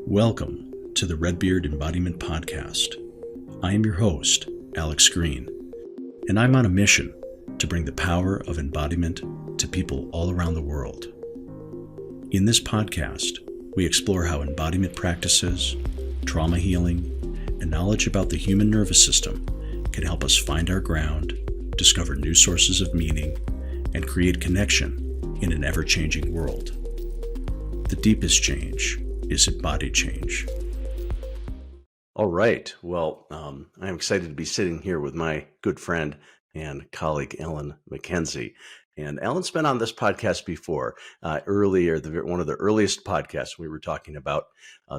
Welcome to the Redbeard Embodiment Podcast. I am your host, Alex Greene, and I'm on a mission to bring the power of embodiment to people all around the world. In this podcast, we explore how embodiment practices, trauma healing, and knowledge about the human nervous system can help us find our ground, discover new sources of meaning, and create connection in an ever-changing world. The deepest change is embodied change. All right. Well, I'm excited to be sitting here with my good friend and colleague, Ellen McKenzie. And Ellen's been on this podcast before. Earlier, one of the earliest podcasts, we were talking about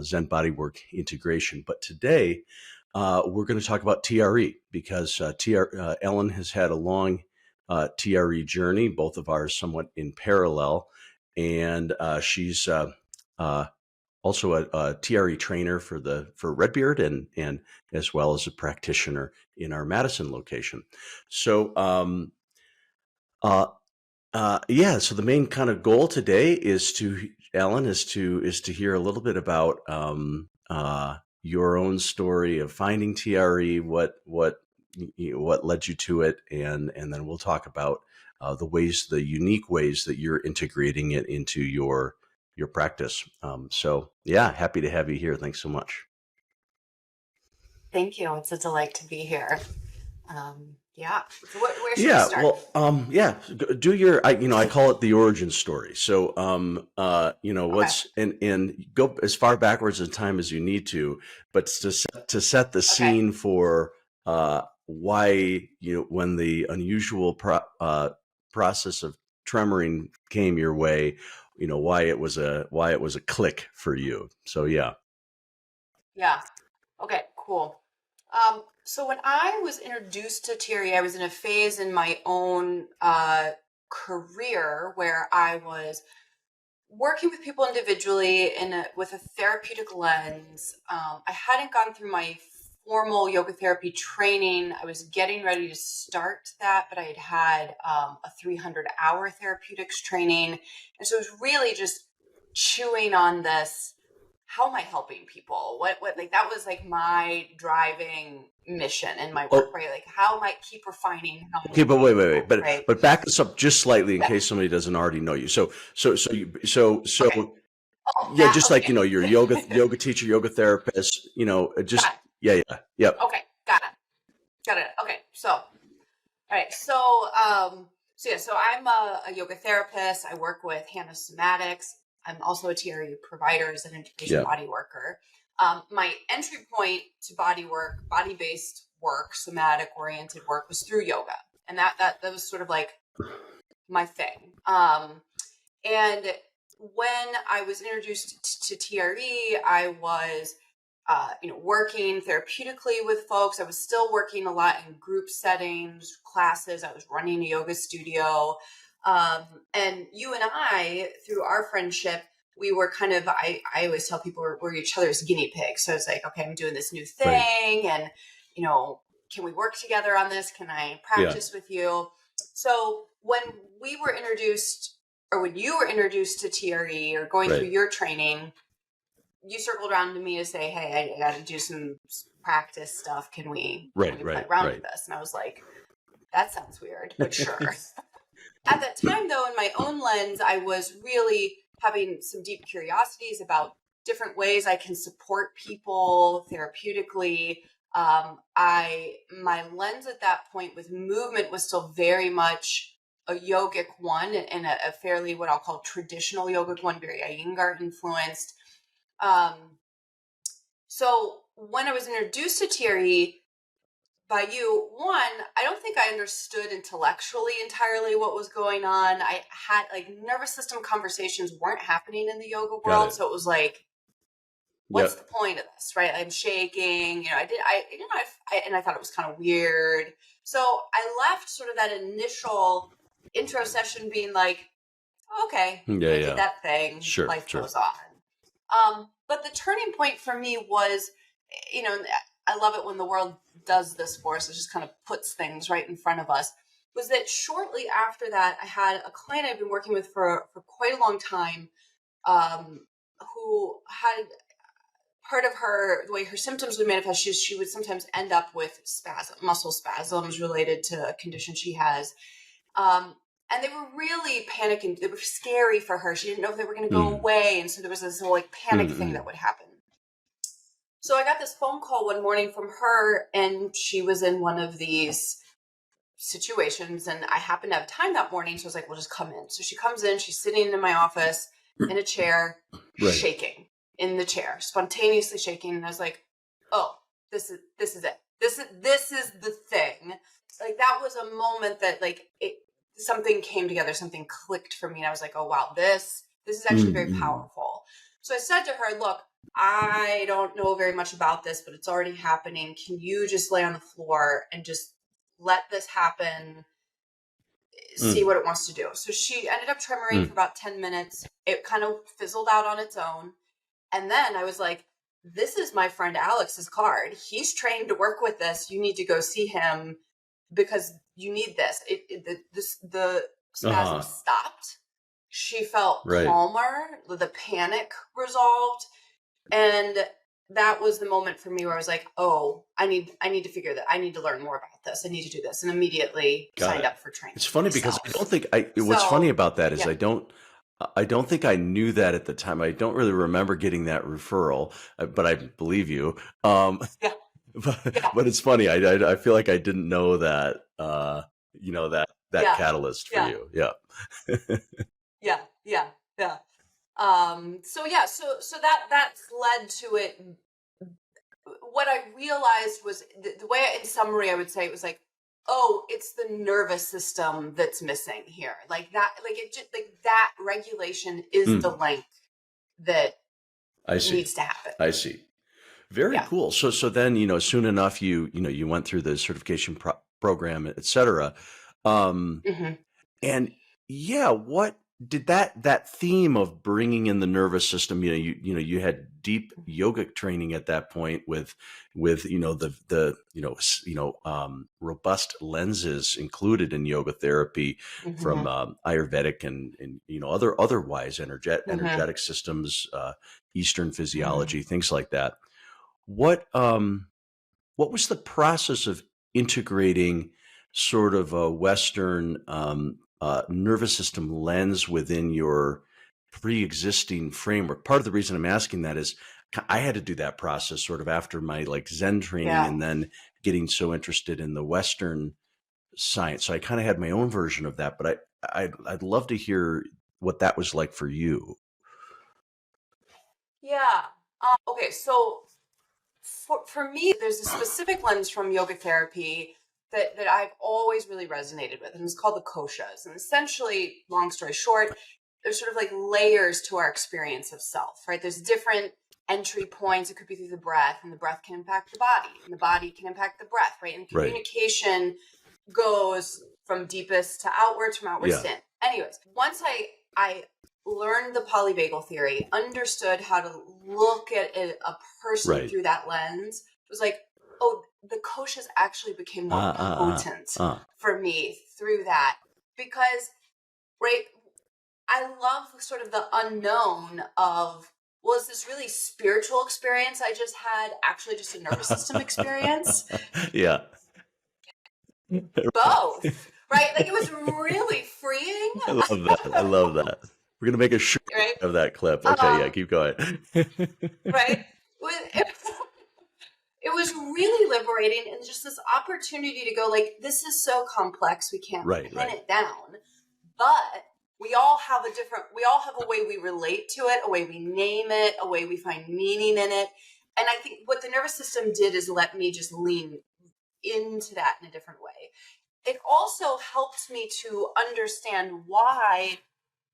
Zen bodywork integration. But today, we're going to talk about TRE because Ellen has had a long TRE journey, both of ours somewhat in parallel. And she's also a TRE trainer for Redbeard and as well as a practitioner in our Madison location. So so the main kind of goal today is to hear a little bit about your own story of finding TRE, what led you to it, and then we'll talk about the unique ways that you're integrating it into your practice. Happy to have you here. Thanks so much. Thank you. It's a delight to be here. So where should we start? Well, do your, I call it the origin story. So, what's, and go as far backwards in time as you need to, but to set the scene for why, when the unusual process of tremoring came your way, why it was a click for you. So, yeah. Yeah. Okay, cool. So when I was introduced to TRE, I was in a phase in my own career where I was working with people individually with a therapeutic lens. I hadn't gone through my formal yoga therapy training. I was getting ready to start that, but I had a 300-hour therapeutics training. And so it was really just chewing on this. How am I helping people? What that was like my driving mission in my work, right? Like, how am I keep refining? Okay, but wait. But back this up just slightly in case somebody doesn't already know you. So Okay. You're a yoga teacher, yoga therapist, just, yeah. Okay. Got it. Okay. So, all right. So I'm a yoga therapist. I work with Hanna Somatics. I'm also a TRE provider as an integration body worker. My entry point to body-based work, somatic-oriented work was through yoga. And that was sort of like my thing. And when I was introduced to TRE, I was working therapeutically with folks. I was still working a lot in group settings, classes. I was running a yoga studio. And you and I, through our friendship, we were kind of, I always tell people we're each other's guinea pigs. So it's like, okay, I'm doing this new thing. And, can we work together on this? Can I practice with you? So when you were introduced to TRE or going through your training, you circled around to me to say, hey, I got to do some practice stuff. Can we play around with this? And I was like, that sounds weird, but sure. At that time, though, in my own lens, I was really having some deep curiosities about different ways I can support people therapeutically. My lens at that point with movement was still very much a yogic one and a fairly what I'll call traditional yogic one, very Iyengar influenced. So when I was introduced to TRE by you, one, I don't think I understood intellectually entirely what was going on. I had nervous system conversations weren't happening in the yoga world. So it was like, what's the point of this? Right. I'm shaking, and I thought it was kind of weird. So I left sort of that initial intro session being like, okay, I did that thing. Life goes on. But the turning point for me was, I love it when the world does this for us. It just kind of puts things right in front of us. Was that shortly after that, I had a client I've been working with for quite a long time, who had part of her, the way her symptoms would manifest, she would sometimes end up with muscle spasms related to a condition she has. And they were really panicking. They were scary for her. She didn't know if they were going to go away. And so there was this whole like panic thing that would happen. So I got this phone call one morning from her, and she was in one of these situations, and I happened to have time that morning. So I was like, well, just come in. So she comes in, she's sitting in my office in a chair, shaking in the chair, spontaneously shaking. And I was like, oh, this is it. This is the thing. Like that was a moment that like something came together, something clicked for me. And I was like, oh, wow, this is actually very powerful. So I said to her, look, I don't know very much about this, but it's already happening. Can you just lay on the floor and just let this happen, see what it wants to do? So she ended up tremoring for about 10 minutes. It kind of fizzled out on its own. And then I was like, this is my friend Alex's card. He's trained to work with this. You need to go see him because you need this. The spasm stopped. She felt calmer. The panic resolved. And that was the moment for me where I was like, oh, I need to figure that. I need to learn more about this. I need to do this. And immediately signed up for training. It's funny because I don't think what's funny about that is I don't think I knew that at the time. I don't really remember getting that referral, but I believe you. But it's funny. I feel like I didn't know that, that catalyst for you. Yeah. Yeah. So that's led to it. What I realized was the way, in summary, I would say it was like, oh, it's the nervous system that's missing here. Like that, that regulation is the link that needs to happen. I see. Very cool. So then, soon enough, you went through the certification program, et cetera. And what did that theme of bringing in the nervous system, you had deep yogic training at that point with the robust lenses included in yoga therapy from Ayurvedic and otherwise energetic systems, Eastern physiology, things like that. What was the process of integrating sort of a Western nervous system lens within your pre-existing framework? Part of the reason I'm asking that is I had to do that process sort of after my like Zen training and then getting so interested in the Western science. So I kind of had my own version of that, but I'd love to hear what that was like for you. Yeah. Okay. So for me, there's a specific lens from yoga therapy that I've always really resonated with, and it's called the koshas. And essentially, long story short, there's sort of like layers to our experience of self, right? There's different entry points. It could be through the breath, and the breath can impact the body, and the body can impact the breath, right? And communication goes from deepest to outwards, from outwards to in. Anyways, once I learned the polyvagal theory, understood how to look at a person through that lens, it was like, oh, the koshas actually became more potent for me through that. Because, I love sort of the unknown of, was this really spiritual experience I just had actually just a nervous system experience? Yeah. Both, right? Like it was really freeing. I love that. We're going to make a short of that clip. Okay, keep going. Right? It was really liberating, and just this opportunity to go like, this is so complex, we can't pin it down. But we all have a way we relate to it, a way we name it, a way we find meaning in it. And I think what the nervous system did is let me just lean into that in a different way. It also helped me to understand why,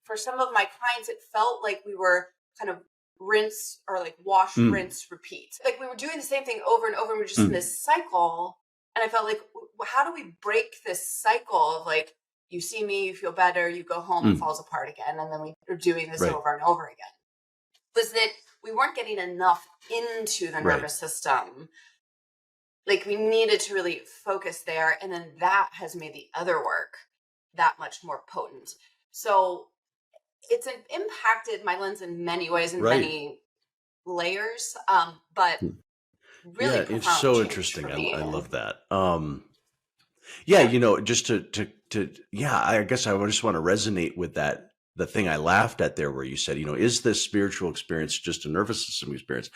for some of my clients, it felt like we were kind of rinse or like wash, rinse, repeat. Like we were doing the same thing over and over, and we're just in this cycle. And I felt like, how do we break this cycle of like, you see me, you feel better, you go home, it falls apart again. And then we are doing this over and over again. Was that we weren't getting enough into the nervous system. Like we needed to really focus there. And then that has made the other work that much more potent. So it's impacted my lens in many ways, in many layers, but really Yeah, it's profound so change interesting. for I me. love that. Yeah, Yeah. just yeah, I guess I would just want to resonate with that. The thing I laughed at there, where you said, is this spiritual experience just a nervous system experience?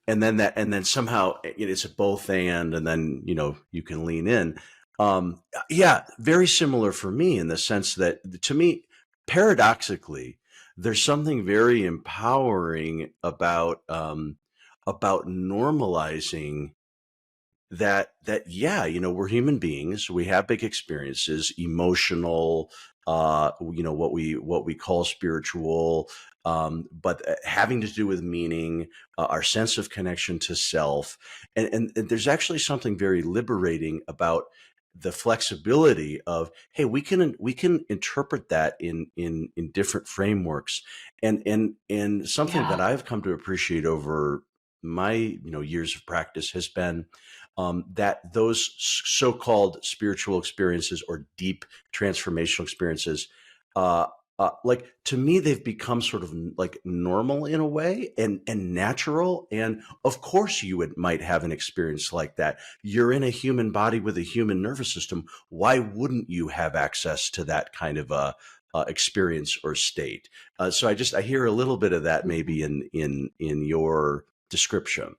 And then somehow it's a both and then, you can lean in. Yeah, very similar for me in the sense that, to me, paradoxically, there's something very empowering about normalizing that yeah, we're human beings, we have big experiences, emotional, what we call spiritual, but having to do with meaning, our sense of connection to self, and there's actually something very liberating about the flexibility of, hey, we can interpret that in different frameworks, and something that Yeah. I've come to appreciate over my years of practice has been, that those so-called spiritual experiences or deep transformational experiences, like, to me, they've become sort of like normal in a way, and natural. And of course, might have an experience like that. You're in a human body with a human nervous system. Why wouldn't you have access to that kind of experience or state? So I hear a little bit of that maybe in your description.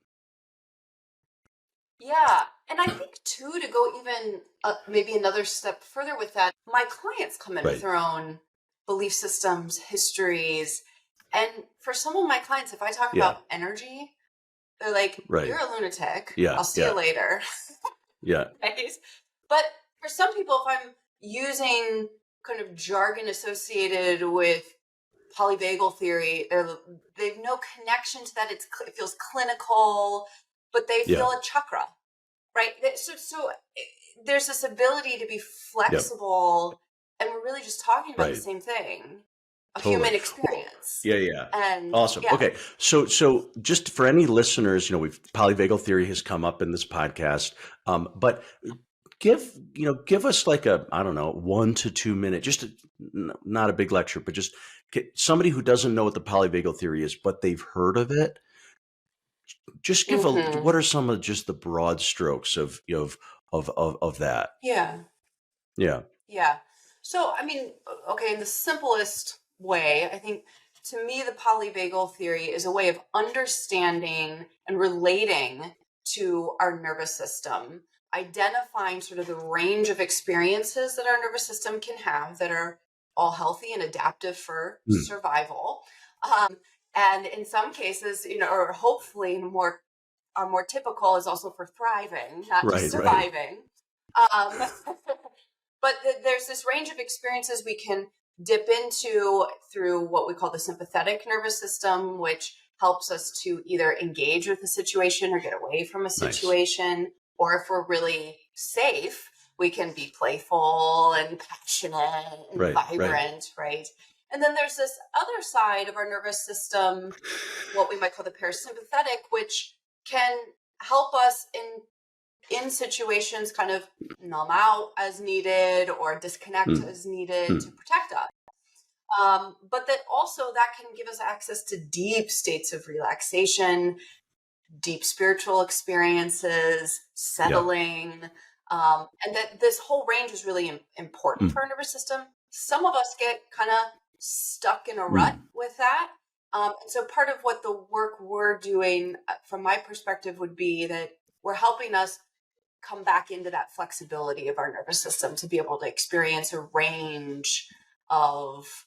Yeah. And I think too, to go even maybe another step further with that, my clients come in with Right. their own belief systems, histories. And for some of my clients, if I talk Yeah. about energy, they're like, Right. you're a lunatic. Yeah. I'll see you Yeah. later. Yeah. Right? But for some people, if I'm using kind of jargon associated with polyvagal theory, they've no connection to that. It feels clinical, but they feel Yeah. a chakra, right? So there's this ability to be Yep. flexible, and we're really just talking about the Right. same thing, a Totally. human Well, experience. yeah, yeah. And Awesome. yeah, Okay. So just for any listeners, we've polyvagal theory has come up in this podcast. But give us like I don't know, 1 to 2 minute, not a big lecture, but just somebody who doesn't know what the polyvagal theory is, but they've heard of it. Just hmm what are some of just the broad strokes of that? yeah. Yeah. Yeah. So, I mean, okay, in the simplest way, I think to me, the polyvagal theory is a way of understanding and relating to our nervous system, identifying sort of the range of experiences that our nervous system can have that are all healthy and adaptive for Mm. survival. And in some cases, or hopefully more typical is also for thriving, not just Right. Right. surviving. Um, but there's this range of experiences we can dip into through what we call the sympathetic nervous system, which helps us to either engage with a situation or get away from a Nice. situation. Or if we're really safe, we can be playful and passionate and Right. Right. vibrant, right? And then there's this other side of our nervous system, what we might call the parasympathetic, which can help us in situations kind of numb out as needed or disconnect Mm. as needed to Mm. protect us. But that can give us access to deep states of relaxation, deep spiritual experiences, Yeah. settling, and that this whole range is really important Mm. for our nervous system. Some of us get kind of stuck in a rut Mm. with that. And so part of what the work we're doing, from my perspective, would be that we're helping us come back into that flexibility of our nervous system to be able to experience a range of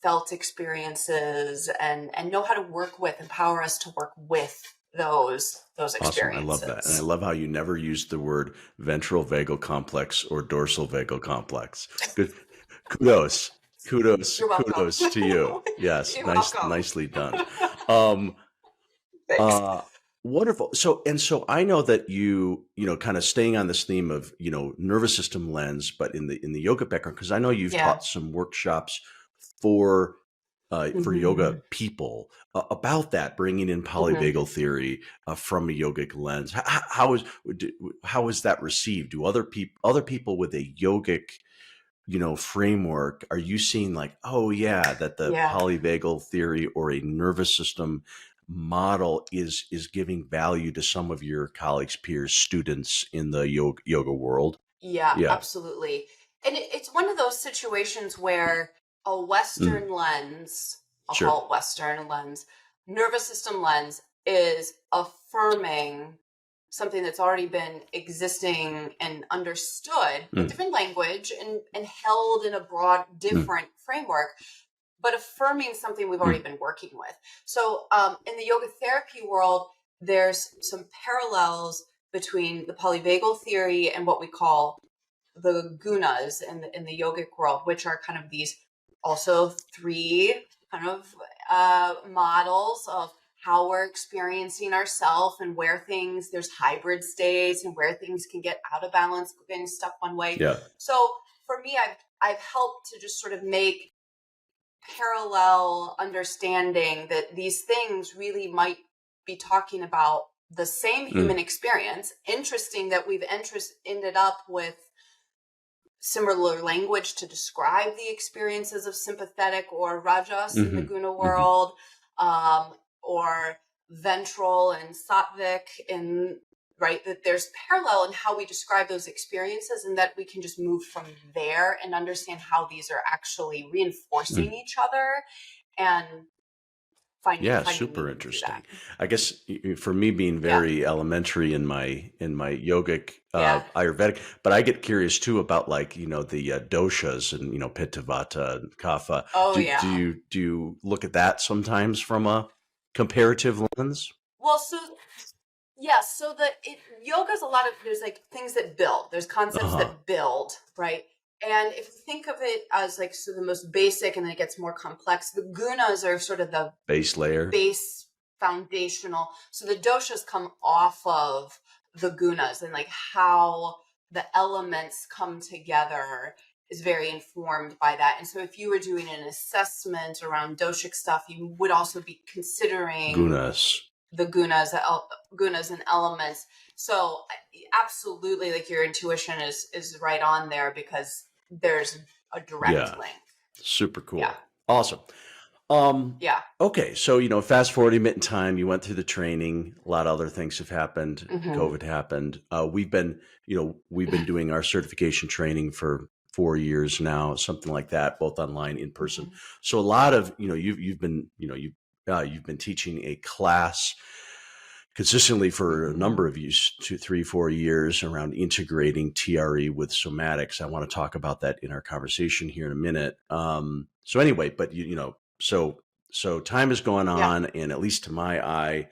felt experiences and know how to empower us to work with those Awesome. I love that. And I experiences. love how you never used the word ventral vagal complex or dorsal vagal complex. Good. Kudos. Kudos. You're welcome. Kudos to you. Yes. You're Nice. welcome. Nicely done. Um, Thanks. uh, Wonderful. So I know that kind of staying on this theme of, nervous system lens, but in the yoga background, because I know you've Yeah. taught some workshops for yoga Mhm. people, about that, bringing in Mhm. polyvagal theory, from a yogic lens. How is that received? Do other people with a yogic, framework, are you seeing like, oh yeah, that the Yeah. polyvagal theory or a nervous system model is giving value to some of your colleagues, peers, students in the yoga world? Yeah, Yeah, absolutely. And it's one of those situations where a Western lens, I'll sure. call it Western lens, nervous system lens, is affirming something that's already been existing and understood with different language and held in a broad, different framework, but affirming something we've already been working with. So in the yoga therapy world, there's some parallels between the polyvagal theory and what we call the gunas in the yogic world, which are kind of these also three kind of models of how we're experiencing ourselves and where things, there's hybrid states and where things can get out of balance, getting stuck one way. Yeah. So for me, I've helped to just sort of make parallel understanding that these things really might be talking about the same human experience. Interesting that we've ended up with similar language to describe the experiences of sympathetic or rajas in the guna world, or ventral and sattvic in, right, that there's parallel in how we describe those experiences, and that we can just move from there and understand how these are actually reinforcing each other and finding Super meaning through interesting. that. I guess for me, being very elementary in my yogic Ayurvedic, but I get curious too about like the doshas and Pitta, Vata, and Kapha. Oh Do yeah. you look at that sometimes from a comparative lens? Well, so yoga's a lot of, there's like things that build, there's concepts that build, right? And if you think of it as like, so the most basic and then it gets more complex, the gunas are sort of the Base layer. base foundational. So the doshas come off of the gunas, and like how the elements come together is very informed by that. And so if you were doing an assessment around doshic stuff, you would also be considering Gunas. the gunas and elements. So absolutely, like your intuition is right on there, because there's a direct link. Super cool. Yeah. Awesome. Yeah. Okay. So, fast forward a bit in time, you went through the training, a lot of other things have happened. COVID happened. We've been doing our certification training for 4 years now, something like that, both online, in person. So a lot of, you've been teaching a class consistently for a number of years, 2, 3, 4 years, around integrating TRE with somatics. I want to talk about that in our conversation here in a minute. So anyway, but so time has gone on, and at least to my eye,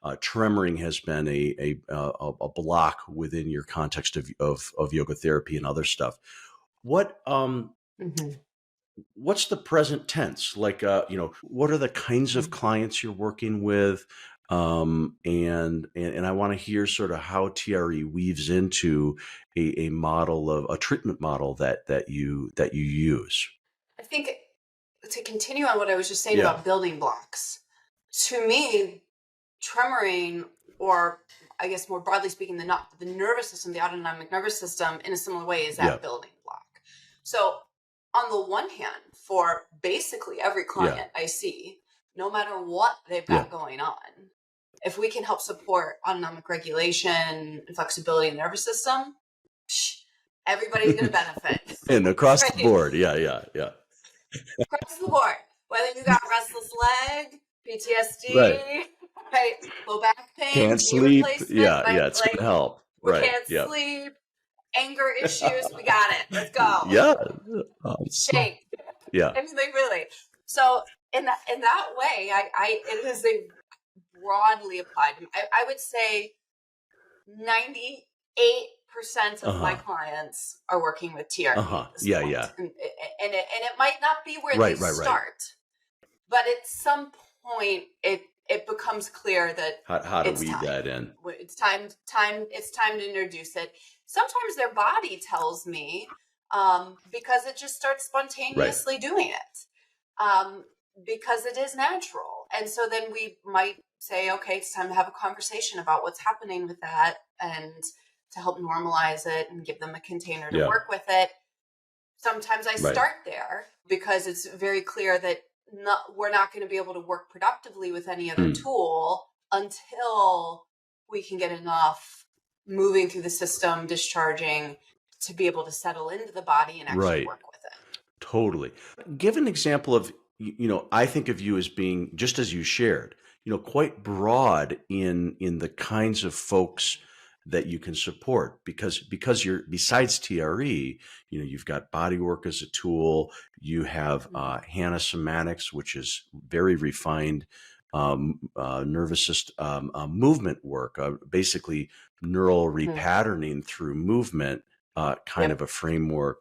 tremoring has been a block within your context of yoga therapy and other stuff. What what's the present tense? Like, what are the kinds of clients you're working with? And I want to hear sort of how TRE weaves into a model of a treatment model that you use. I think, to continue on what I was just saying about building blocks, to me, tremoring, or I guess more broadly speaking, the nervous system, the autonomic nervous system, in a similar way, is that building block. So on the one hand, for basically every client I see, no matter what they've got going on, if we can help support autonomic regulation and flexibility in the nervous system, everybody's going to benefit. And across the board. Yeah. Across the board, whether you got restless leg, PTSD, right, low back pain, can't knee sleep. replacement, It's going to help. We can't sleep, anger issues, we got it. Let's go. Shake. Anything really. So in that way, it is a broadly applied. I would say 98% of my clients are working with TRE. And it might not be where they start, but at some point it becomes clear that how to weave that in. It's time to introduce it. Sometimes their body tells me, because it just starts spontaneously doing it, because it is natural. And so then we might say, okay, it's time to have a conversation about what's happening with that, and to help normalize it and give them a container to work with it. Sometimes I start there because it's very clear that we're not going to be able to work productively with any other tool until we can get enough moving through the system, discharging, to be able to settle into the body and actually work with it. Totally. Give an example of, I think of you as being, just as you shared, quite broad in the kinds of folks that you can support, because you're, besides TRE, you've got body work as a tool. You have Hanna Somatics, which is very refined nervous system movement work, basically neural repatterning through movement, kind of a framework,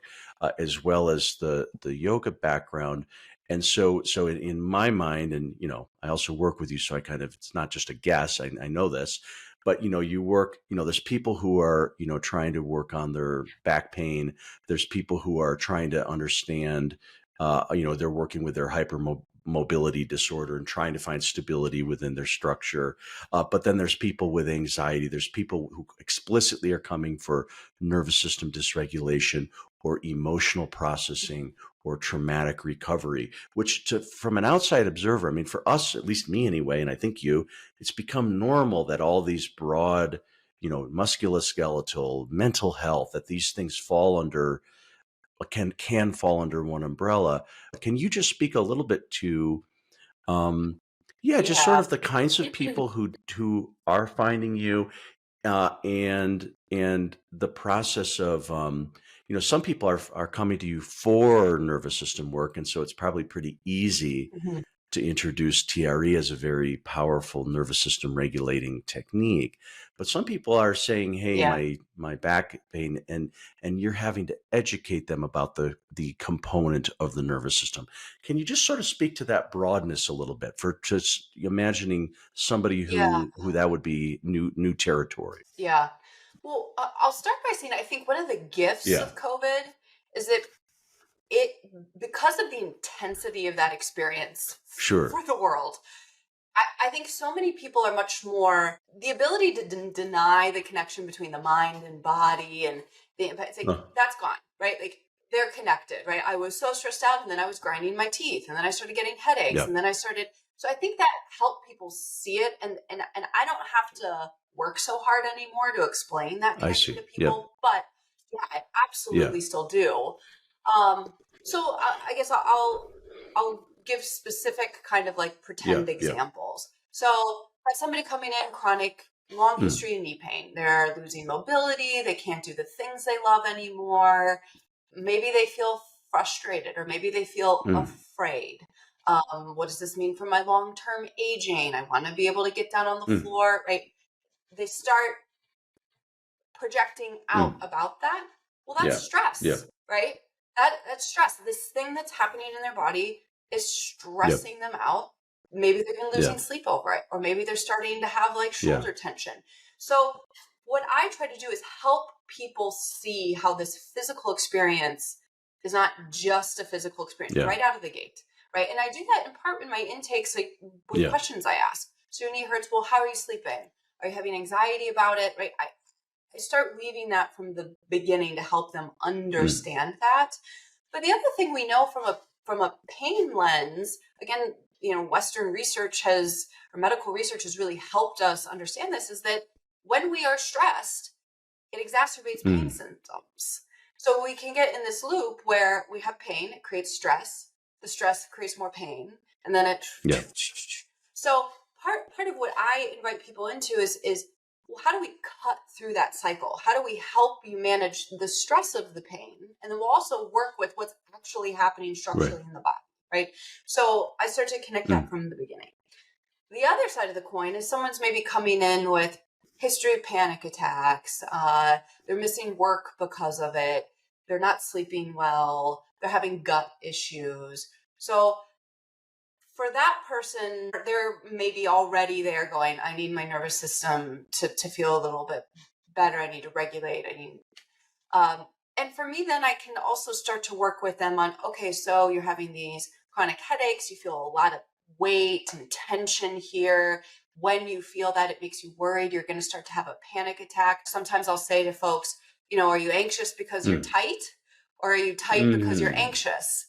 as well as the yoga background. And so in my mind, and I also work with you, so I kind of, it's not just a guess, I know this, but you work, there's people who are trying to work on their back pain. There's people who are trying to understand, they're working with their hypermobility disorder and trying to find stability within their structure. But then there's people with anxiety. There's people who explicitly are coming for nervous system dysregulation or emotional processing or traumatic recovery, which, from an outside observer, I mean, for us, at least me anyway, and I think you, it's become normal that all these broad, musculoskeletal, mental health, that these things fall under, can fall under one umbrella. Can you just speak a little bit to, just sort of the kinds of people who are finding you, and the process of, some people are coming to you for nervous system work, and so it's probably pretty easy to introduce TRE as a very powerful nervous system regulating technique. But some people are saying, hey, my back pain, and you're having to educate them about the component of the nervous system. Can you just sort of speak to that broadness a little bit, for just imagining somebody who that would be new territory? Yeah. Well, I'll start by saying, I think one of the gifts of COVID is that because of the intensity of that experience for the world, I think so many people are much more, the ability to deny the connection between the mind and body and the impact, it's like, that's gone, right? Like, they're connected, right? I was so stressed out, and then I was grinding my teeth, and then I started getting headaches, and then so I think that helped people see it, and I don't have to work so hard anymore to explain that connection to people, but I absolutely still do. So I guess I'll give specific kind of like pretend examples. So have somebody coming in, chronic, long history of knee pain. They're losing mobility. They can't do the things they love anymore. Maybe they feel frustrated, or maybe they feel afraid. What does this mean for my long-term aging? I want to be able to get down on the floor, right? They start projecting out about that. Well, that's stress, right? That's stress. This thing that's happening in their body is stressing them out. Maybe they've been losing sleep over it, or maybe they're starting to have like shoulder tension. So what I try to do is help people see how this physical experience is not just a physical experience right out of the gate, right? And I do that in part in my intakes, like with questions I ask. So your knee hurts. Well, how are you sleeping? Are you having anxiety about it? Right? I start weaving that from the beginning to help them understand that. But the other thing we know from a pain lens, again, Western research or medical research has really helped us understand this, is that when we are stressed, it exacerbates pain symptoms. So we can get in this loop where we have pain, it creates stress, the stress creates more pain, and then it. So part of what I invite people into is well, how do we cut through that cycle? How do we help you manage the stress of the pain? And then we'll also work with what's actually happening structurally in the body, right? So I start to connect that from the beginning. The other side of the coin is someone's maybe coming in with history of panic attacks. They're missing work because of it. They're not sleeping well. They're having gut issues. So for that person, they're maybe already there going, I need my nervous system to feel a little bit better. I need to regulate. And for me, then I can also start to work with them on, okay, so you're having these chronic headaches. You feel a lot of weight and tension here. When you feel that, it makes you worried. You're going to start to have a panic attack. Sometimes I'll say to folks, are you anxious because you're tight, or are you tight because you're anxious?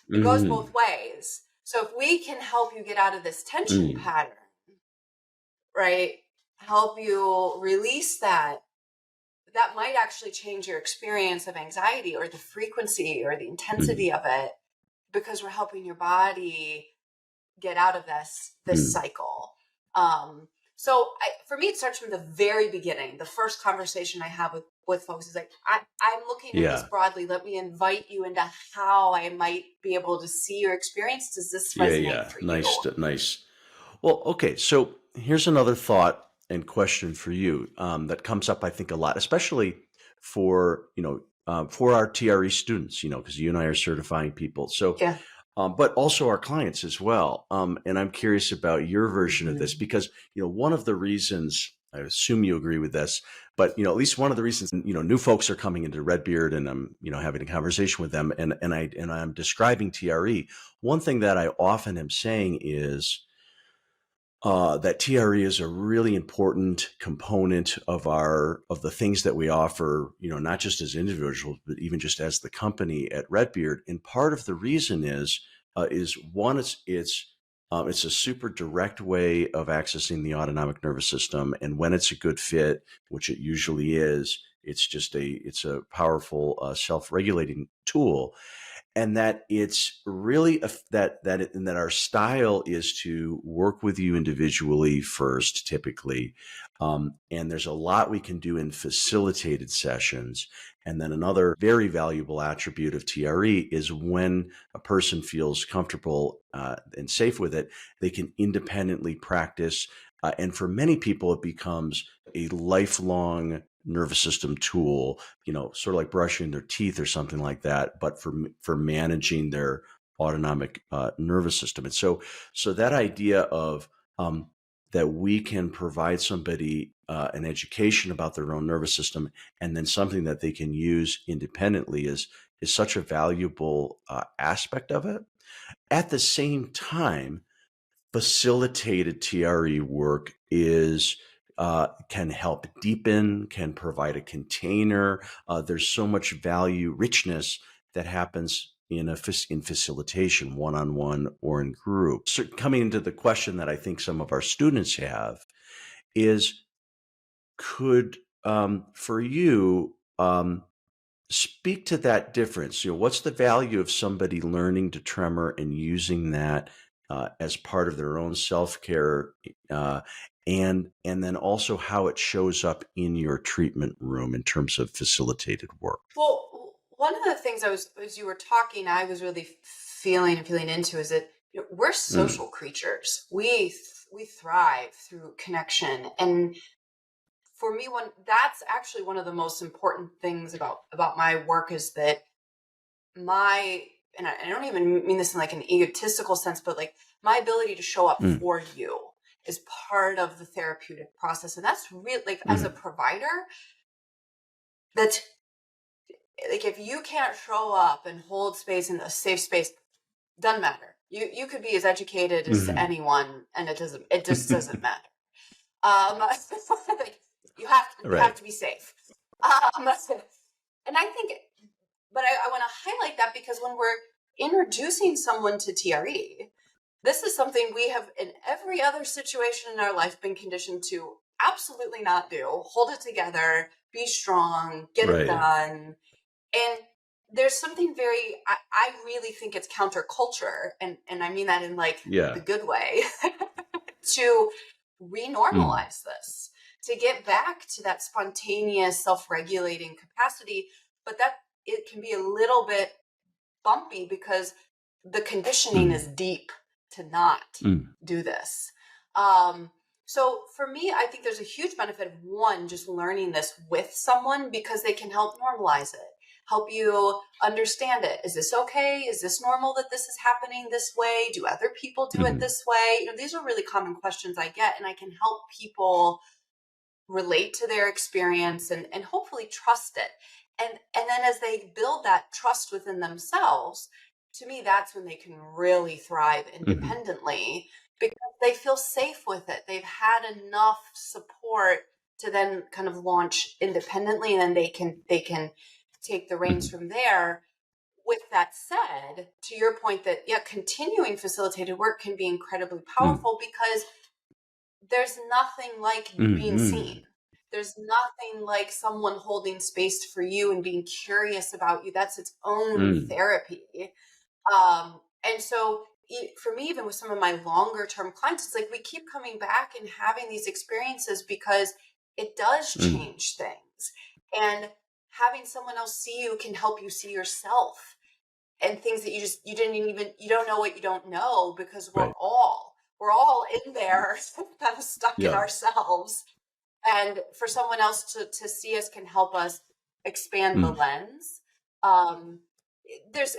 It goes both ways. So if we can help you get out of this tension Mm. pattern, right, help you release that, that might actually change your experience of anxiety or the frequency or the intensity of it, because we're helping your body get out of this cycle. For me, it starts from the very beginning. The first conversation I have with folks is like, I'm looking at this broadly. Let me invite you into how I might be able to see your experience. Does this resonate for Nice, you? nice. Well, okay. So here's another thought and question for you that comes up, I think, a lot, especially for for our TRE students. Because you and I are certifying people. So, Yeah. but also our clients as well. And I'm curious about your version of this because one of the reasons, I assume you agree with this, but at least one of the reasons new folks are coming into Redbeard, and I'm having a conversation with them, and I'm describing TRE. One thing that I often am saying is that TRE is a really important component of the things that we offer, not just as individuals, but even just as the company at Redbeard. And part of the reason is one, it's a super direct way of accessing the autonomic nervous system, and when it's a good fit, which it usually is, it's a powerful self-regulating tool. And that it's really that our style is to work with you individually first, typically, and there's a lot we can do in facilitated sessions. And then another very valuable attribute of TRE is when a person feels comfortable and safe with it, they can independently practice. And for many people, it becomes a lifelong nervous system tool, sort of like brushing their teeth or something like that, but for managing their autonomic nervous system. And so that idea of that we can provide somebody an education about their own nervous system, and then something that they can use independently is such a valuable aspect of it. At the same time, facilitated TRE work can help deepen, can provide a container. There's so much value, richness that happens in facilitation, one-on-one or in group. So coming into the question that I think some of our students have is, could for you speak to that difference? What's the value of somebody learning to tremor and using that as part of their own self-care, and then also how it shows up in your treatment room in terms of facilitated work? Well, one of the things as you were talking, I was really feeling into is that we're social creatures. We thrive through connection, and for me, that's actually one of the most important things about my work is that and I don't even mean this in like an egotistical sense, but like my ability to show up for you is part of the therapeutic process. And that's really like, as a provider, that's like, if you can't show up and hold space in a safe space, doesn't matter. You could be as educated as anyone, and it just doesn't matter. Like, you have to be safe. And I think, but I want to highlight that because when we're introducing someone to TRE, this is something we have in every other situation in our life been conditioned to absolutely not do. Hold it together, be strong, get it done. And there's something I really think it's counterculture, and I mean that in like the good way, to renormalize this, to get back to that spontaneous self-regulating capacity, but that it can be a little bit bumpy because the conditioning is deep to not do this. So for me, I think there's a huge benefit of one, just learning this with someone, because they can help normalize it, help you understand it. Is this okay? Is this normal that this is happening this way? Do other people do it this way? These are really common questions I get, and I can help people relate to their experience and hopefully trust it. And then as they build that trust within themselves, to me, that's when they can really thrive independently, because they feel safe with it. They've had enough support to then kind of launch independently, and then they can take the reins from there with that said, to your point that, yeah, continuing facilitated work can be incredibly powerful because there's nothing like being seen. There's nothing like someone holding space for you and being curious about you. That's its own therapy. And so for me, even with some of my longer term clients, it's like we keep coming back and having these experiences because it does change things. And having someone else see you can help you see yourself and things that you don't know what you don't know, because we're all in there kind of stuck in ourselves. And for someone else to see us can help us expand the lens. There's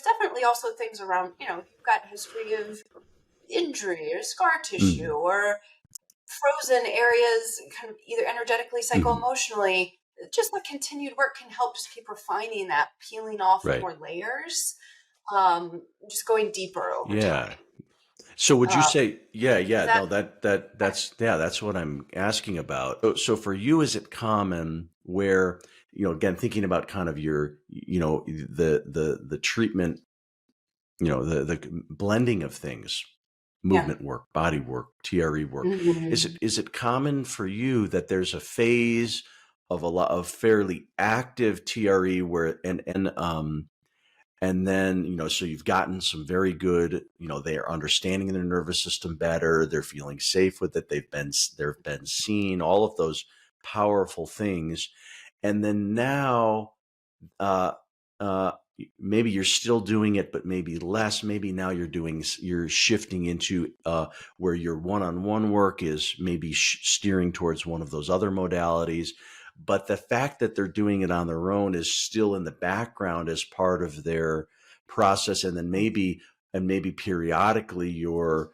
definitely also things around, you've got history of injury or scar tissue or frozen areas, kind of either energetically, psycho-emotionally. Just the continued work can help just keep refining that, peeling off more layers, just going deeper over time. So would you say, that's what I'm asking about. So for you, is it common where, again, thinking about kind of your, the treatment, the blending of things, movement work, body work, TRE work, is it common for you that there's a phase of a lot of fairly active TRE where, and then, so you've gotten some very good, they're understanding their nervous system better. They're feeling safe with it. They've been seen, all of those powerful things. And then now, maybe you're still doing it, but maybe less. Maybe now you're shifting into where your one-on-one work is maybe steering towards one of those other modalities. But the fact that they're doing it on their own is still in the background as part of their process. And then maybe periodically you're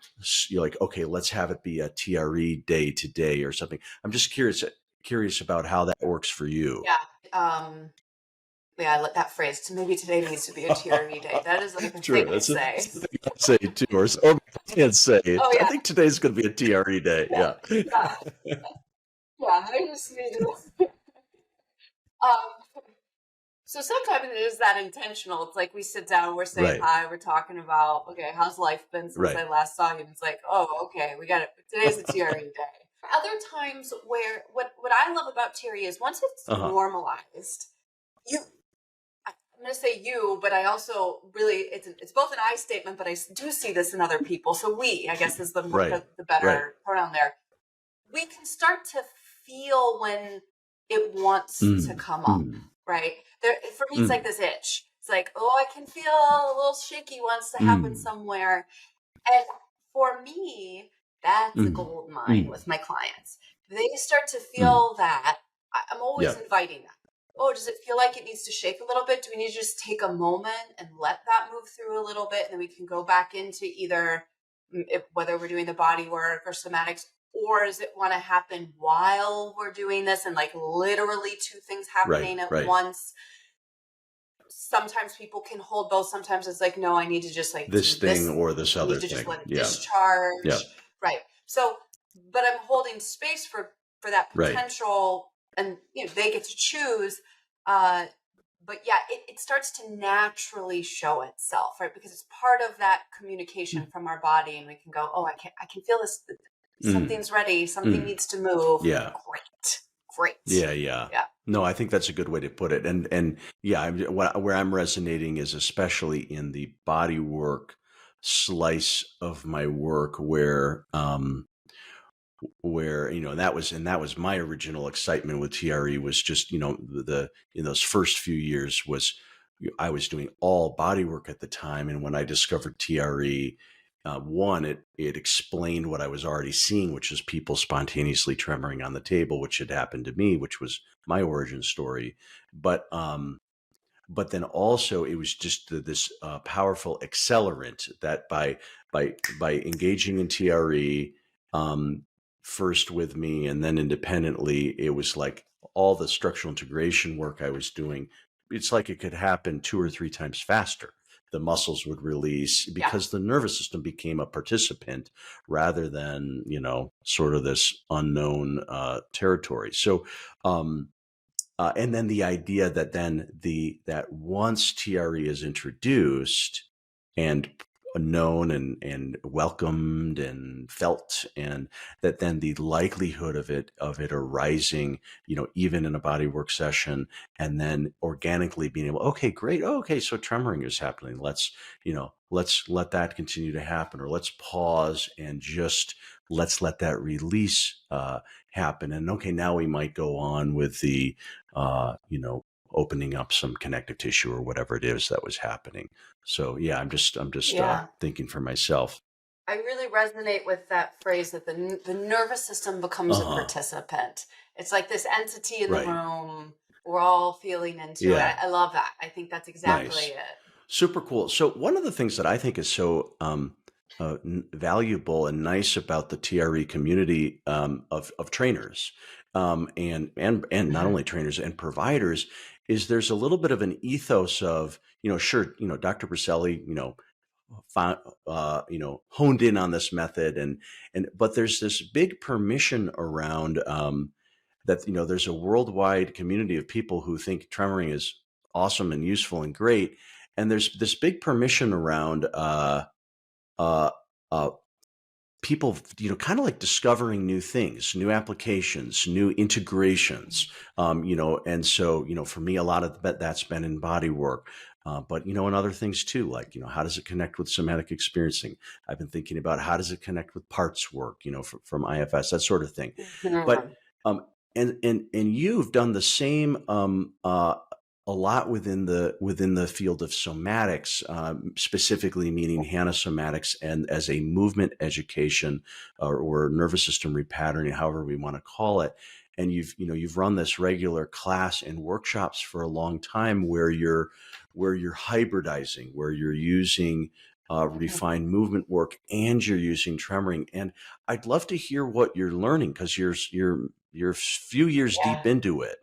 like, okay, let's have it be a TRE day today or something. I'm just curious about how that works for you. I like that phrase. Maybe today needs to be a TRE day. That is like a thing I say. That's the thing I say too, or my clients say. I think today's going to be a TRE day. Yeah, I just need to. So sometimes it is that intentional. It's like we sit down, we're saying hi, we're talking about, okay, how's life been since I last saw you? And it's like, oh, okay, we got it. Today's a TRE day. Other times where what I love about TRE is once it's normalized, I'm going to say you, but I also really, it's both an I statement, but I do see this in other people. So we, I guess, is the better pronoun there. We can start to feel when it wants to come up, right? For me, it's like this itch. It's like, oh, I can feel a little shaky wants to happen somewhere. And for me, that's a gold mine with my clients. They start to feel that. I'm always inviting that. Oh, does it feel like it needs to shake a little bit? Do we need to just take a moment and let that move through a little bit? And then we can go back into either whether we're doing the body work or somatics, or does it want to happen while we're doing this and like literally two things happening at once? Sometimes people can hold both. Sometimes it's like, no, I need to just like this thing or this other thing. Just let it discharge. Right. So, but I'm holding space for that potential. And they get to choose, but it starts to naturally show itself, right? Because it's part of that communication from our body, and we can go, oh, I can feel this. Something's ready. Something needs to move. Yeah, great. Yeah. No, I think that's a good way to put it. And where I'm resonating is especially in the body work slice of my work, where that was my original excitement with TRE was just, in those first few years I was doing all body work at the time. And when I discovered TRE, it explained what I was already seeing, which is people spontaneously tremoring on the table, which had happened to me, which was my origin story. But then also it was just this powerful accelerant that by engaging in TRE, first with me and then independently, it was like all the structural integration work I was doing, it's like it could happen 2 or 3 times faster. The muscles would release because the nervous system became a participant rather than, sort of this unknown territory. So and then the idea that that once TRE is introduced and known and welcomed and felt, and that then the likelihood of it arising, even in a body work session, and then organically being able, okay, great, okay, so tremoring is happening. Let's let that continue to happen, or let's pause and just let's let that release happen. And okay, now we might go on with the opening up some connective tissue or whatever it is that was happening. So yeah, I'm just Yeah. thinking for myself. I really resonate with that phrase that the nervous system becomes a participant. It's like this entity in the Right. room. We're all feeling into Yeah. it. I love that. I think that's exactly Nice. it. Super cool. So one of the things that I think is so valuable and nice about the TRE community of trainers, and not only trainers and providers, is there's a little bit of an ethos of, sure, Dr. Briselli, found, honed in on this method, but there's this big permission around that, there's a worldwide community of people who think tremoring is awesome and useful and great. And there's this big permission around uh, uh, people, kind of like discovering new things, new applications, new integrations, and so, for me, a lot of that's been in body work. But, and other things too, like, how does it connect with somatic experiencing? I've been thinking about how does it connect with parts work, from IFS, that sort of thing. But, um, and you've done the same, a lot within the field of somatics, specifically meaning Hanna Somatics, and as a movement education or nervous system repatterning, however we want to call it. And you've run this regular class and workshops for a long time where you're hybridizing, where you're using refined movement work and you're using tremoring. And I'd love to hear what you're learning, because you're a few years deep into it.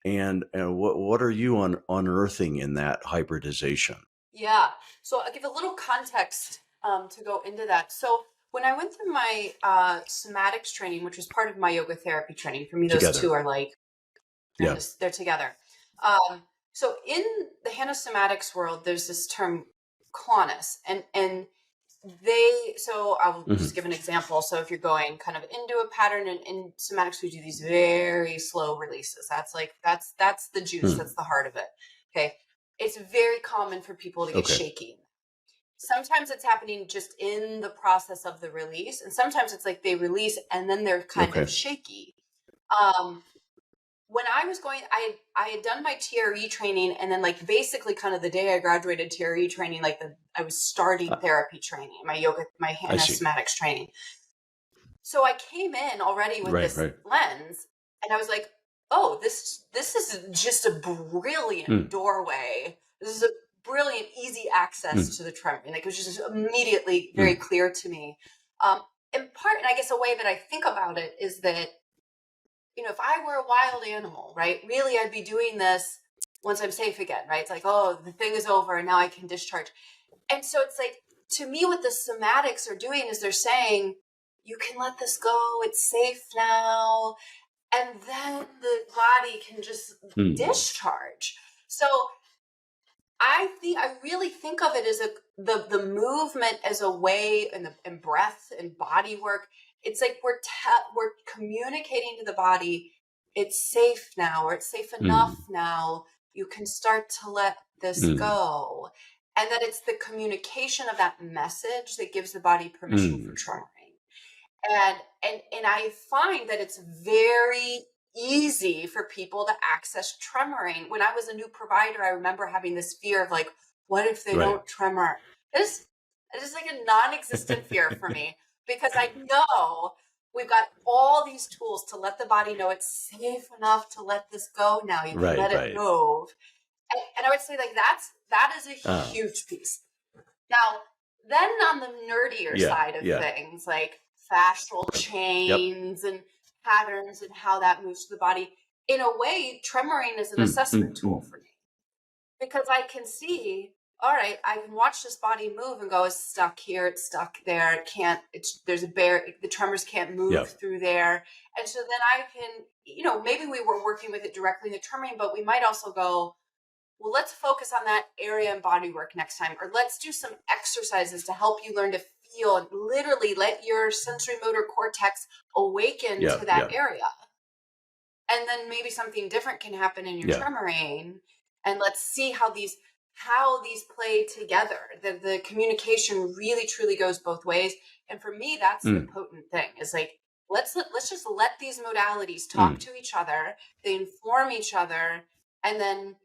And what are you unearthing in that hybridization? Yeah. So I'll give a little context to go into that. So when I went through my somatics training, which was part of my yoga therapy training, for me, those Together. two are like, Yeah. they're together. So in the Hanna Somatics world, there's this term clonus, and so I'll just give an example. So if you're going kind of into a pattern, and in somatics, we do these very slow releases. That's the juice. That's the heart of it. Okay. It's very common for people to get shaky. Sometimes it's happening just in the process of the release, and sometimes it's like they release and then they're kind of shaky. When I was going, I had done my TRE training, and then like basically kind of the day I graduated TRE training, I was starting therapy training, my Hanna Somatics training. So I came in already with this lens, and I was like, oh, this is just a brilliant doorway. This is a brilliant, easy access to the tremoring. Like, it was just immediately very clear to me. In part, and I guess a way that I think about it is that, if I were a wild animal, right, really, I'd be doing this once I'm safe again, right? It's like, oh, the thing is over and now I can discharge. And so it's like, to me, what the somatics are doing is they're saying, you can let this go. It's safe now. And then the body can just discharge. So I really think of it as the movement as a way, and breath and body work. It's like we're communicating to the body, it's safe now, or it's safe enough now. You can start to let this go. And that it's the communication of that message that gives the body permission for tremoring. And I find that it's very easy for people to access tremoring. When I was a new provider, I remember having this fear of like, what if they don't tremor? It's like a non-existent fear for me, because I know we've got all these tools to let the body know it's safe enough to let this go now. You can let it move. And I would say like that is a huge piece. Now, then on the nerdier side of things, like fascial chains and patterns and how that moves to the body, in a way, tremoring is an assessment tool for me, because I can see all right, I can watch this body move and go, it's stuck here, it's stuck there, it can't, there's a the tremors can't Yeah. move through there. And so then I can, maybe we were working with it directly in the tremoring, but we might also go, well, let's focus on that area and body work next time, or let's do some exercises to help you learn to feel and literally let your sensory motor cortex awaken Yeah. to that Yeah. area. And then maybe something different can happen in your Yeah. tremoring, and let's see how these play together. The communication really truly goes both ways. And for me, that's the potent thing, is like, let's just let these modalities talk to each other, they inform each other. And then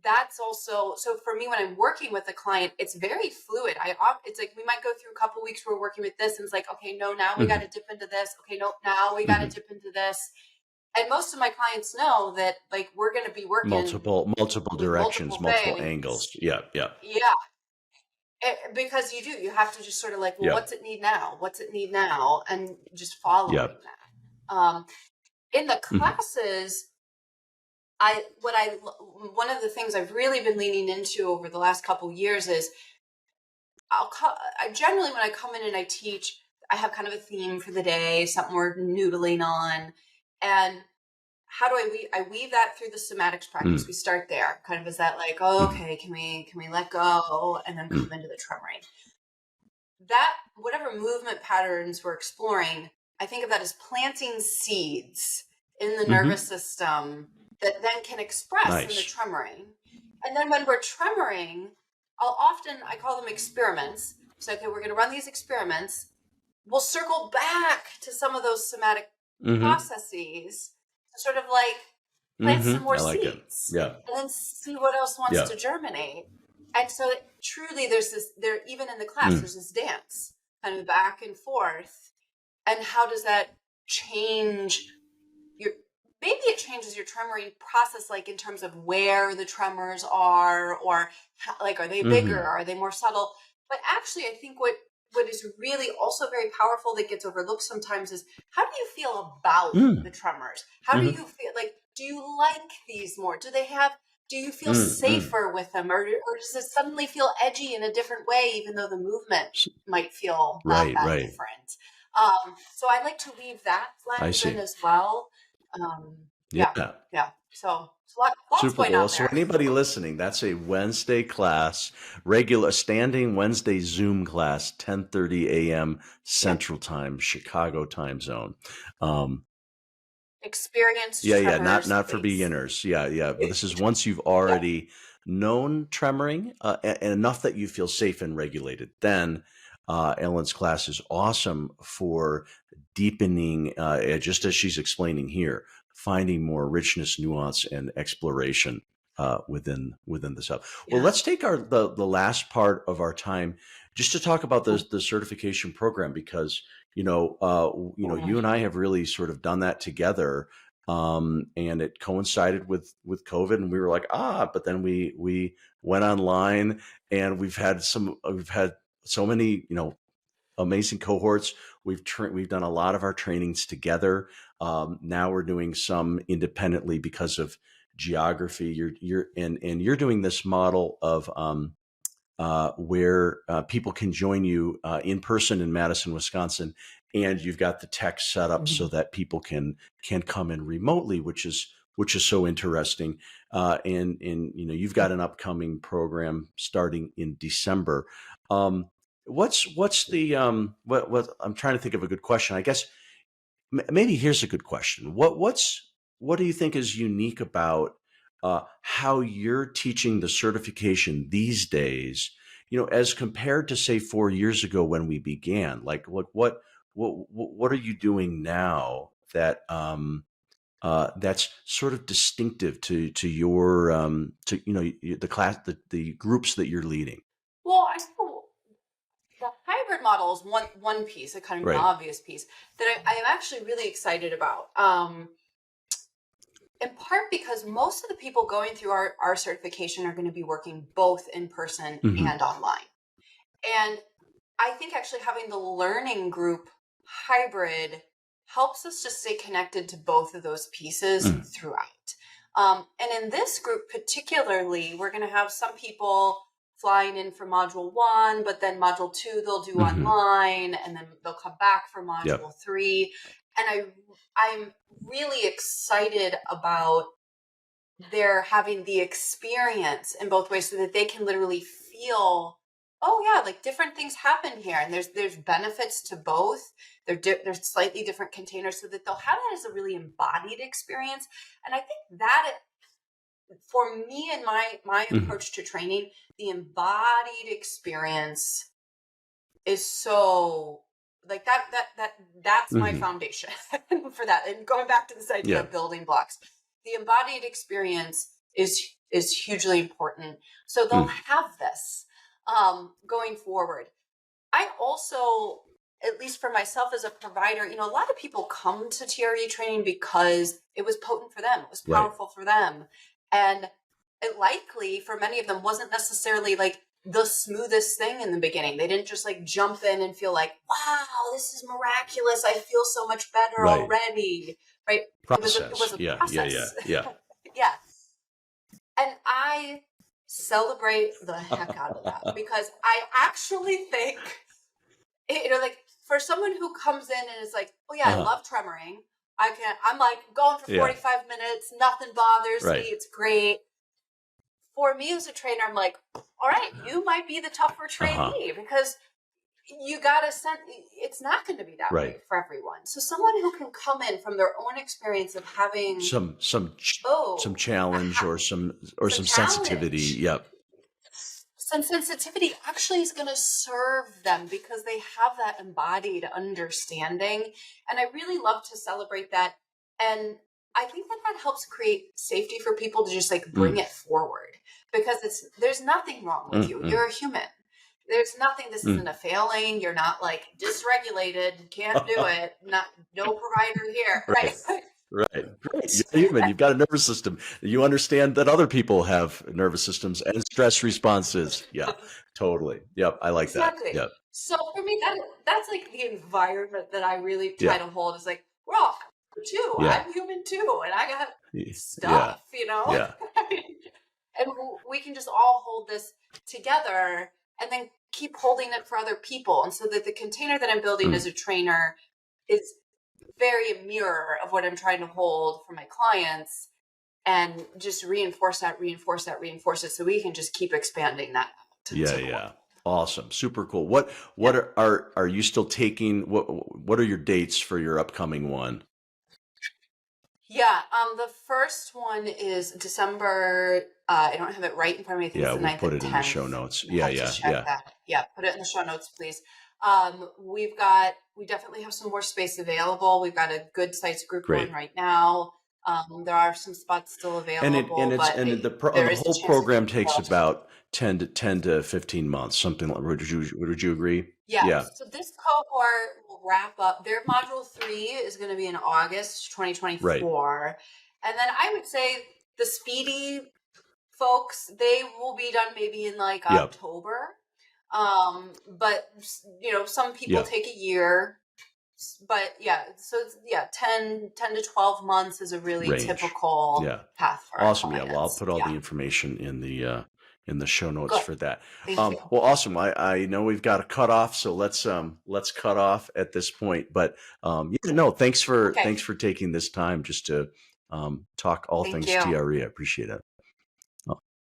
that's also, so for me, when I'm working with a client, it's very fluid. It's like we might go through a couple weeks, we're working with this, and it's like, okay, no, now we got to dip into this. Okay, no, now we got to dip into this. And most of my clients know that, like, we're going to be working Multiple with directions, multiple multiple things. angles. Yeah. Yeah. Yeah. Because you have to just sort of like, well, Yeah. what's it need now? What's it need now? And just following Yeah. that. In the classes, one of the things I've really been leaning into over the last couple of years is I generally, when I come in and I teach, I have kind of a theme for the day, something we're noodling on. And how do I weave that through the somatics practice? We start there, kind of as that, like, oh, okay, can we let go and then come into the tremoring? That, whatever movement patterns we're exploring, I think of that as planting seeds in the nervous system that then can express in the tremoring. And then when we're tremoring, I call them experiments. So, okay, we're going to run these experiments. We'll circle back to some of those somatic processes to sort of like plant some more I like it. seeds, Yeah. and then see what else wants Yeah. to germinate. And so truly even in the class, there's this dance kind of back and forth. And how does that change maybe it changes your tremoring process, like in terms of where the tremors are, or like, are they bigger? Are they more subtle? But actually, I think what is really also very powerful that gets overlooked sometimes is, how do you feel about the tremors? How do you feel? Like, do you like these more? Do you feel safer with them? Or does it suddenly feel edgy in a different way, even though the movement might feel not that different? So I like to leave that lens in as well. Yeah. So lots Super going cool. on So there. anybody listening, that's a Wednesday class, standing Wednesday Zoom class, 10:30 a.m. Central Time, Chicago time zone. Experienced Yeah, tremors, not for please. beginners. Yeah. But this is once you've already known tremoring and enough that you feel safe and regulated. Then Ellen's class is awesome for deepening, just as she's explaining here, finding more richness, nuance, and exploration within the self. Well, let's take the last part of our time just to talk about the certification program, because you and I have really sort of done that together. And it coincided with COVID, and we were like, but then we went online, and we've had so many, amazing cohorts. We've done a lot of our trainings together. Now we're doing some independently because of geography. You're doing this model of where people can join you in person in Madison, Wisconsin, and you've got the tech set up so that people can come in remotely, which is so interesting. And you've got an upcoming program starting in December. What's the what I'm trying to think of a good question. I guess maybe here's a good question. What do you think is unique about how you're teaching the certification these days, as compared to, say, 4 years ago when we began? Like, what are you doing now that that's sort of distinctive to your the class, the groups that you're leading? Well, I think the hybrid model is one piece, a kind of an obvious piece that I am actually really excited about. In part because most of the people going through our certification are going to be working both in person and online. And I think actually having the learning group hybrid helps us to stay connected to both of those pieces throughout. And in this group particularly, we're going to have some people flying in for module 1, but then module 2 they'll do online, and then they'll come back for module 3. And I'm really excited about their having the experience in both ways so that they can literally feel, oh yeah, like different things happen here, and there's benefits to both. There's slightly different containers, so that they'll have that as a really embodied experience. And I think that for me and my approach to training, the embodied experience is so like that's my foundation for that. And going back to this idea of building blocks, the embodied experience is hugely important. So they'll have this going forward. I also, at least for myself as a provider, a lot of people come to TRE training because it was potent for them. It was powerful for them. And it likely for many of them wasn't necessarily like the smoothest thing in the beginning. They didn't just like jump in and feel like, wow, this is miraculous. I feel so much better already. Right. Process. It was a process. Yeah. And I celebrate the heck out of that because I actually think, like for someone who comes in and is like, oh yeah, I love tremoring. I'm like going for 45 minutes. Nothing bothers me. It's great. For me as a trainer, I'm like, all right, you might be the tougher trainee because you got to sense it's not going to be that way for everyone. So someone who can come in from their own experience of having some challenge or some sensitivity. Yep. Some sensitivity actually is going to serve them because they have that embodied understanding. And I really love to celebrate that. And I think that helps create safety for people to just like bring it forward because there's nothing wrong with you. You're a human. There's nothing, this isn't a failing. You're not like dysregulated, can't do it. No provider here. Right. You're human. You've got a nervous system. You understand that other people have nervous systems and stress responses. Yeah, totally. Yep. I like that. Yep. So for me, that's like the environment that I really try to hold is like, we're all too. I'm human too. And I got stuff, Yeah. And we can just all hold this together and then keep holding it for other people. And so that the container that I'm building as a trainer is very a mirror of what I'm trying to hold for my clients and just reinforce it so we can just keep expanding that. Yeah. Awesome. Super cool. What are you still taking? What are your dates for your upcoming one? Yeah. The first one is December. I don't have it right in front of me. I think it's the 9th we'll put it 10th. in the show notes. Yeah. Put it in the show notes, please. We definitely have some more space available. We've got a good sites group going right now. There are some spots still available. And the whole program takes about 10 to 15 months, something like. Would you agree? Yeah. So this cohort will wrap up. Their module 3 is going to be in August 2024, and then I would say the speedy folks, they will be done maybe in like October. But some people take a year, but so 10 to 12 months is a really typical path for us. Awesome. Well, I'll put all the information in the show notes for that. Thank you. Well, awesome. I know we've got a cutoff, so let's cut off at this point. But thanks for taking this time just to talk all things TRE. I appreciate it.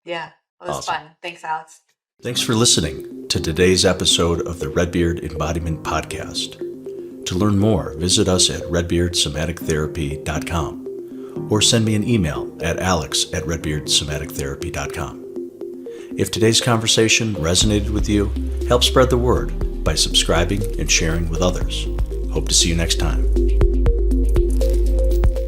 Yeah, it was fun. Thanks, Alex. Thanks for listening to today's episode of the Redbeard Embodiment Podcast. To learn more, visit us at redbeardsomatictherapy.com or send me an email at alex@redbeardsomatictherapy.com. If today's conversation resonated with you, help spread the word by subscribing and sharing with others. Hope to see you next time.